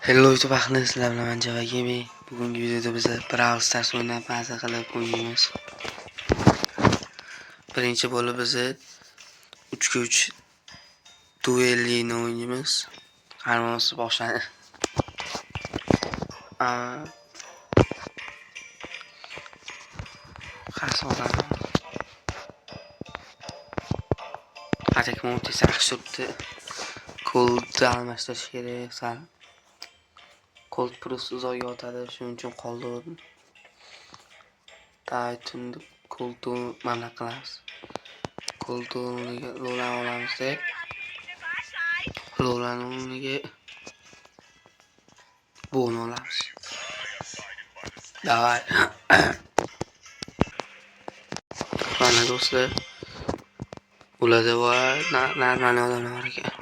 Hello YouTube ahli, sizlar bilan men Java Gaming. Bugungi videoda biz Brawl Stars o'ynab maza qilib o'ynaymiz. Birinchi bo'lib biz 3-3 duelini o'ynaymiz. Hammasi boshlanadi. Xasolar. Atak Mortis yaxshi Cold almashtirish kerak. Sal Cold Plus uzoq yotadi, shuning uchun qoldirdim. Taytunda Cold mana qilamiz. Cold o'rniga Lola olamiz deb. Lolani o'rniga buni olamiz. Davay. Mana do'stlar. Ularda var, narmani odamlar bor ekan.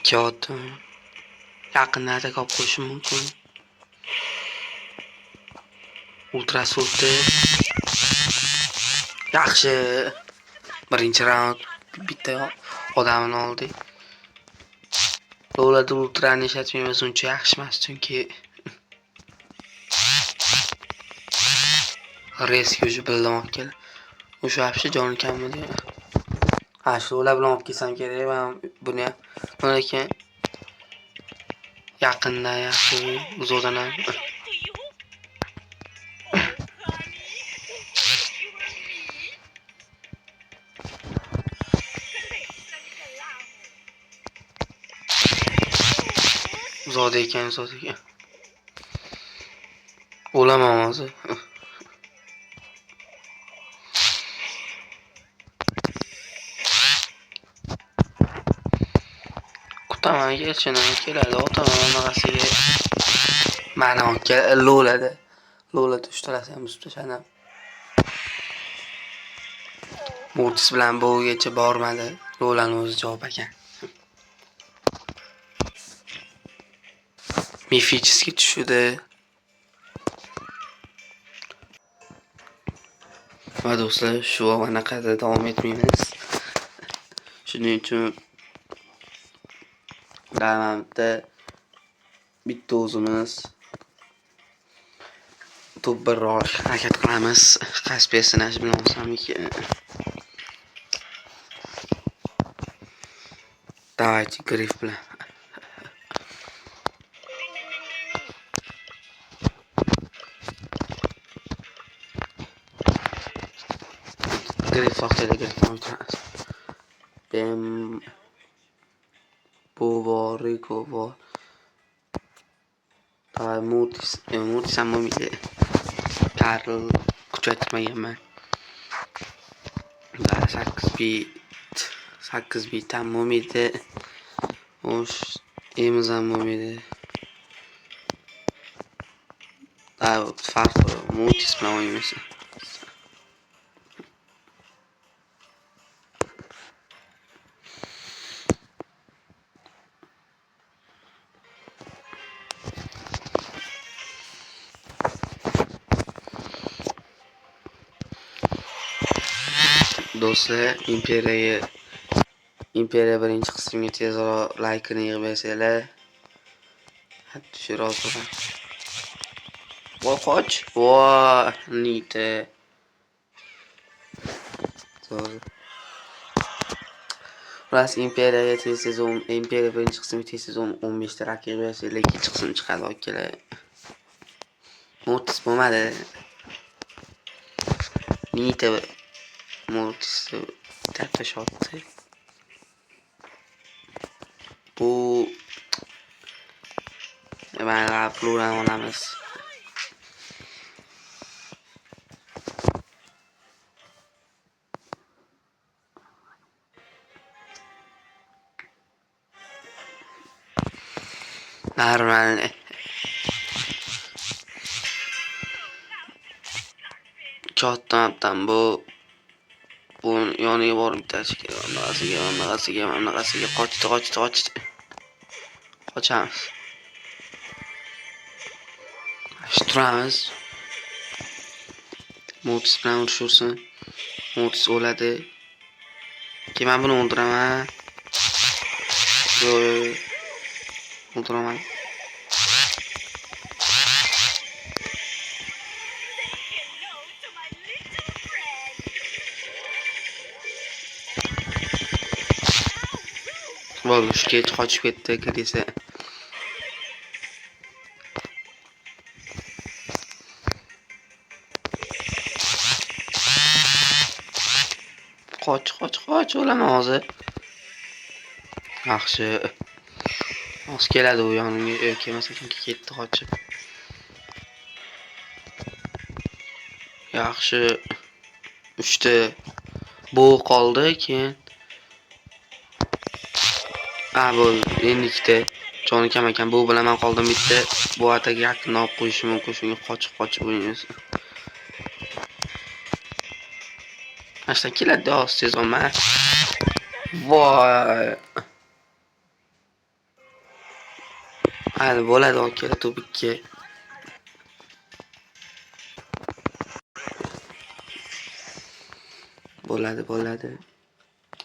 Kağıt yaqinlarda qolib qo'yishi mumkin. Ultra sulti yaxshi. Birinchi raund bitta odamni oldik. Lolada ultrani ishlatmaymiz, uncha yaxshi emas, chunki rescue bilan olib kel. O'sha вообще joni kamida. Shu ular bilan olib kelsam kerak, men buni lekin yaqinda yaxshi uzoqdan uzoqda ekan. O'laman hozir. Kutaman kelishini keladi, otaman onasiga. Mana Lolada 3 talasam ustashana. Mortis bilan bo'gacha bormadi. Lolani o'zi javob ekan. Mifически tushdi. Va do'stlar, shu anaqada davom etmaymiz. Shuning uchun raundda bitta o'zimiz to'p bir harakat qilamiz. Qaysi personaj bilan olsam ekan. Давайте Grif bilan. Grif vaqtida o'tiramiz. Bu bor, Rico bor. Mortis ham bo'lmaydi. Karl kuchaytirmaganman. 8 bit ham bo'lmaydi. O'sh, emiz ham bo'lmaydi. Farqi Mortis bilan o'ynaymiz. Do'stlar, Imperiya birinchi qismga tezroq like'ini yig'ib bersanglar. Hadi tushirib olsam. Voy qoch. Voy, nita. To'g'ri. Ras Imperiya birinchi qismga tezroq 15 ta raqib bersanglar, ikkinchi qism chiqadi okalar. Mortis bo'lmadi. Nita Mortis katta shotdi. Bu mana Florani olamiz. Normal. Kattadan bu yoniga borib bittachi kerak. Naqasiga qochdi. Qochamiz. Turamiz. Motis bilan urishursin. Motis o'ladi. Keyin men buni o'ldiraman. O'ldiraman. Bo'ldi, shu qochib ketdi, desa. Qoch, o'laman hozir. Yaxshi. Hozir keladi u yonimga, kelmasa chunki ketdi qochib. Yaxshi. 3 ta bu qoldi, keyin bo'ldi. Endi 2 ta joni kam ekan. Bu bilan men qoldim bitta. Bu ataga yaqin olib qo'yishi mumkin, shunga qochib o'ynaymiz. Ashta keladi, hozir sezonman. Voy. Hali bo'ladi, keladi tubikka. Bo'ladi.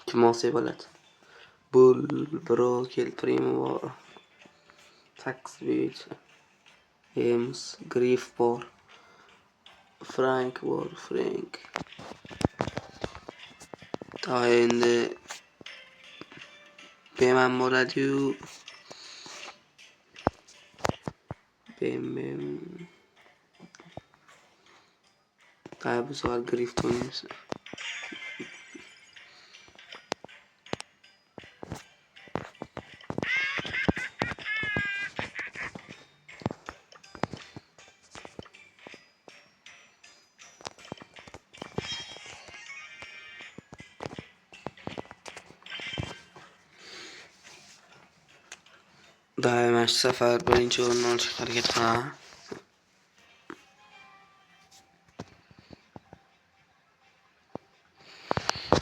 Kim olsa bo'ladi. Bull, Brokel, Primo, Saxbit, Hems, Griff bor. Frank. Ta endi beman bo'ladi-yu. Bem. Ta bu sefer Griff oynayamiz. Doim shu safar birinchi o'rinni olishga harakat qilaman.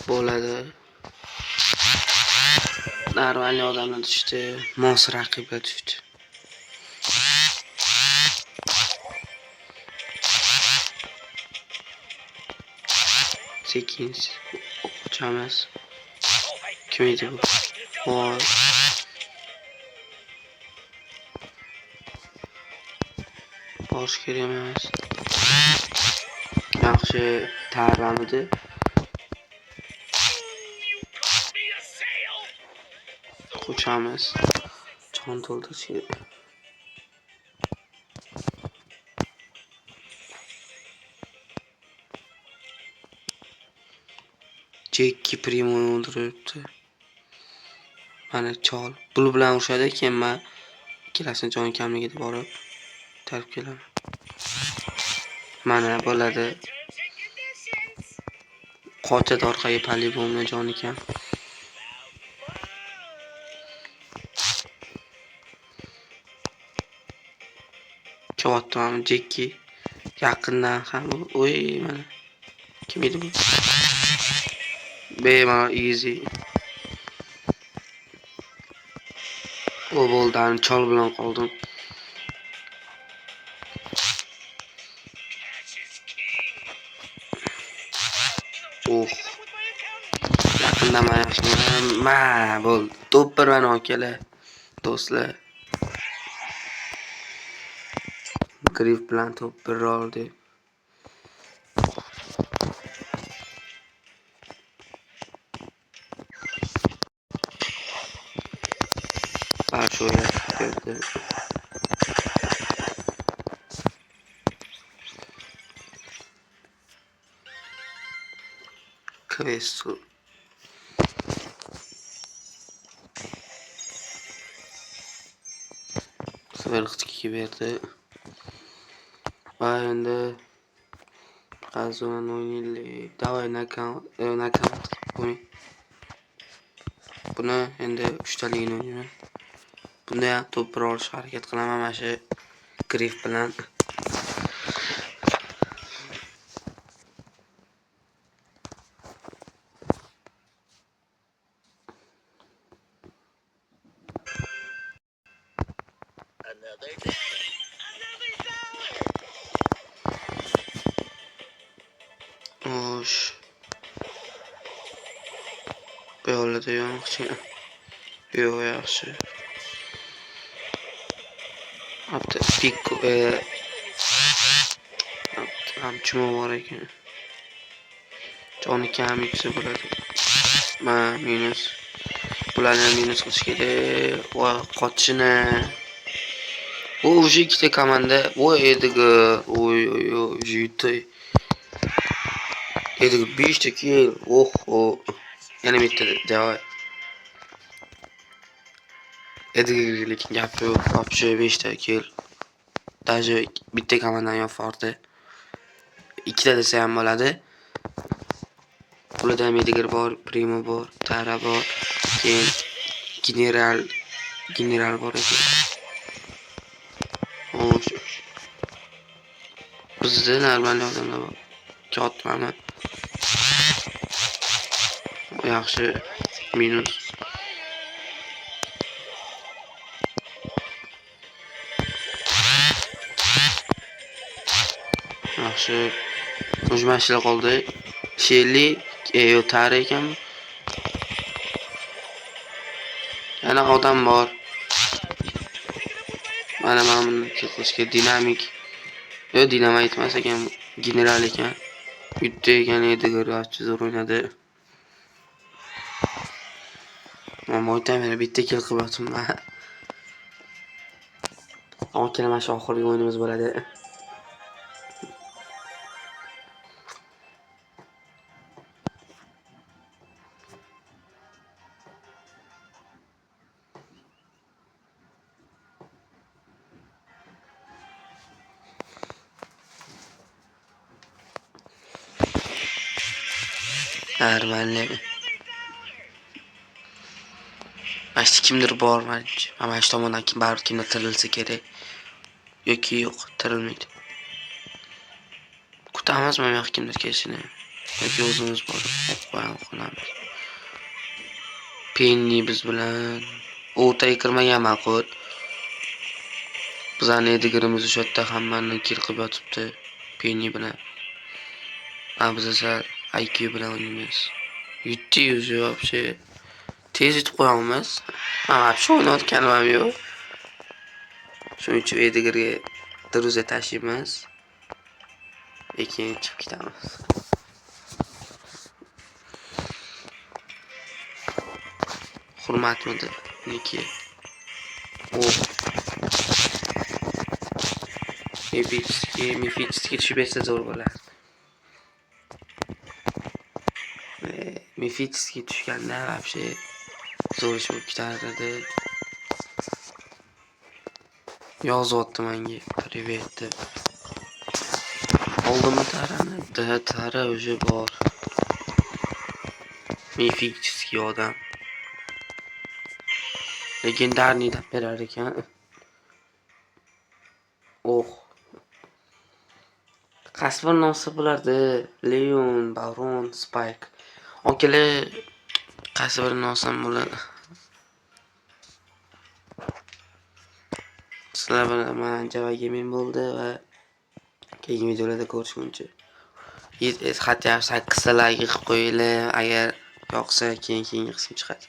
Bo'ladi. Normalniy odamlar tushdi, mos raqiblar tushdi. Sekin o'qchamiz. Kim edi bu? Voy. Bosh kerak emas. Yaxshi tayyorlanadi. Qo'chamiz. Jon to'ldirish kerak. Jekki Primo o'ldiribdi. Mana chol. Bul bilan urushadi, keyin men ikkalasini jon kamligiga borib tarib kelaman. Mana bo'ladi. Qochadi orqaga polibomni joni kam. Cho'ttam Jekki yaqindan ham. Oy, mana. Kim edi bu? Mana easy. O bo'ldan chol bilan qoldim. Yaqindan mana bo'ldi. Top bir mana okela. Do'stlar. Griff bilan top bir oldi. Şöyle geldi. Kvestu. Severlik verdi. Endi Qazo'ni o'ynaylik. Davay knockout qo'ying. Buni endi 3 taligini o'ynayman. Bunda ham to'p olishga harakat qilaman mana shu Griff bilan. Xo'sh. Bu yo'lda yo'qchi. Yo'q, yaxshi. Hatta Pico hamchimo bor ekan. Joni kam yuksa bo'ladi. Minus. Bularni minus qilish kerak. Va qochishini. Bu уже ikkita komanda. Voy Edgar. Oy juytay. Edgar 5 ta kill. Oh. Yana bitta javob. Edgar lekin gap yo'q. Вообще 5 ta kill. Даже bitta komandan yo'q. Ikkita desa ham bo'ladi. Ularda ham Edgar bor, Primo bor, Tara bor, keyin general bor ekan. Xo'sh. Bizda normal odamlar bor. Chotmami? Yaxshi. Minus. Yaxshi. Uch mashina qoldi. Shelly, Tara ekan. Yana odam bor. Mana buni qilishga dinamik. Dinamit emas ekan, general ekan. Bitta ekan Edgar yaxshi zo'r o'ynadi. Mo'ytam yana bitta kill qilyapman. Okeana mana shu oxirgi o'yinimiz bo'ladi. Normalni. Mana kimdir bor menimcha. Mana shu tomondan baribir kimdir tirilsa kerak. Yoki yo'q, tirilmaydi. Kutamiz mana yoq kimdir kelishini. Yoki o'zimiz borib qo'yib qolamiz. Penny biz bilan o'rtaga kirmagan ma'qul. Bizning Edgarimiz o'sha yerda hammani kill qilib yotibdi. Penny bilan. Biz esa IQ bilan o'ynaymiz. Yutti уже вообще tez yutib qo'yamiz. Вообще o'ynayotganim ham yo'q. Shuning uchun Edgarga druza tashiymiz. Keyin chiqib ketamiz. Hurmatmidi niki. Mifitskiga tushib bersa zo'r bo'lar. Mifitskiga tushganda вообще zo'r ish bo'lib ketardi. Yozyapti menga привет deb. Oldimmi Tarani? Tara уже bor. Mifitskiy odam. Legendarniy deb berar ekan. Qasbir nosib bo'lardi. Leon, Baron, Spike. Okele qasbir nosam bo'ladi. Sizlar bilan Java Gaming bo'ldi va keyingi videolarda ko'rishguncha. Xatya 8 ta like qilib qo'yinglar. Agar yoqsa keyingi qism chiqadi.